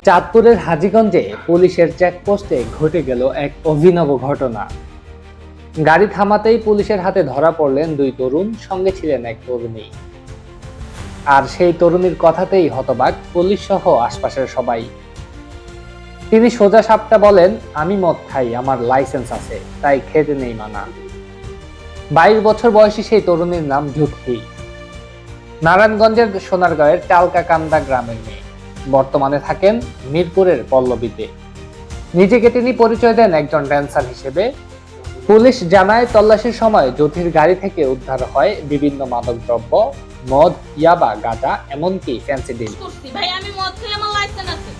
চাঁদপুরের হাজীগঞ্জে পুলিশের চেকপোস্টে ঘটে গেল এক অভিনব ঘটনা। গাড়ি থামাতেই পুলিশের হাতে ধরা পড়লেন দুই তরুণ, সঙ্গে ছিলেন এক তরুণী। আর সেই তরুণীর কথাতেই হতবাক পুলিশ সহ আশপাশের সবাই। তিনি সোজা সাপটা বলেন, আমি মদ খাই, আমার লাইসেন্স আছে, তাই খেতে নেই মানা। 22 বছর বয়সী সেই তরুণীর নাম ঝুটকি। নারায়ণগঞ্জের সোনারগাঁয়ের টালকাকান্দা গ্রামের মেয়ে। বর্তমানে থাকেন মিরপুরের পল্লবীতে। নিজেকে তিনি পরিচয় দেন একজন ড্যান্সার হিসেবে। পুলিশ জানায়, তল্লাশির সময় জ্যোতির গাড়ি থেকে উদ্ধার হয় বিভিন্ন মাদকদ্রব্য, মদ, ইয়াবা, গাঁজা, এমনকি ফ্যান্সিডিল। ভাই আমি মদ খাই, আমার লাইসেন্স আছে,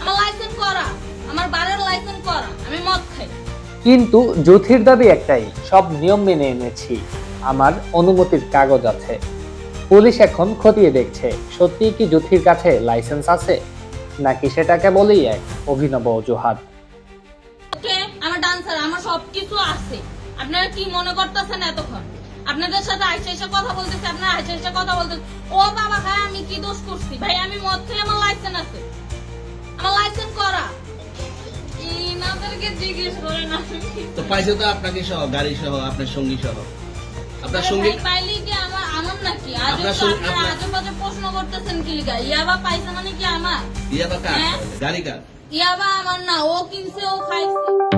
আমার লাইসেন্স করা, আমার বারের লাইসেন্স করা, আমি মদ খাই। কিন্তু জ্যোতির দাবি একটাই, সব নিয়ম মেনে এনেছি, আমার অনুমতির কাগজ আছে। পুলিশ এখন খতিয়ে দেখছে সত্যি কি জ্যোতির কাছে লাইসেন্স আছে, নাকি সেটাকে বলেই এক অভিনব অজুহাত। ওকে, আমার ডান্সার, আমার সবকিছু আছে। আপনারা কি মনে করতেছেন এতক্ষণ? আপনাদের সাথে আইসা কথা বলতেছে, আপনারা আইসা কথা বলতেছে। ও বাবা ভাই, আমি কি দোষ করছি? ভাই আমি মদ খাই, আমার লাইসেন্স আছে, আমার লাইসেন্স করা। ইনাদেরকে জিজ্ঞেস করে না তো পাইছে তো আপনাকে সহ, গাড়ি সহ, আপনার সঙ্গী সহ। আপনার সঙ্গী পাইলে কি আমার নাকি? আপনার সঙ্গী আজে প্রশ্ন করতেছেন কি লিগা? ইয়াবা পাইছে মানে কি আমার? ইয়াবা কার? হ্যাঁ? গাড়ি কার? ইয়াবা আমার না, ও কিনছে, ও খাইছে।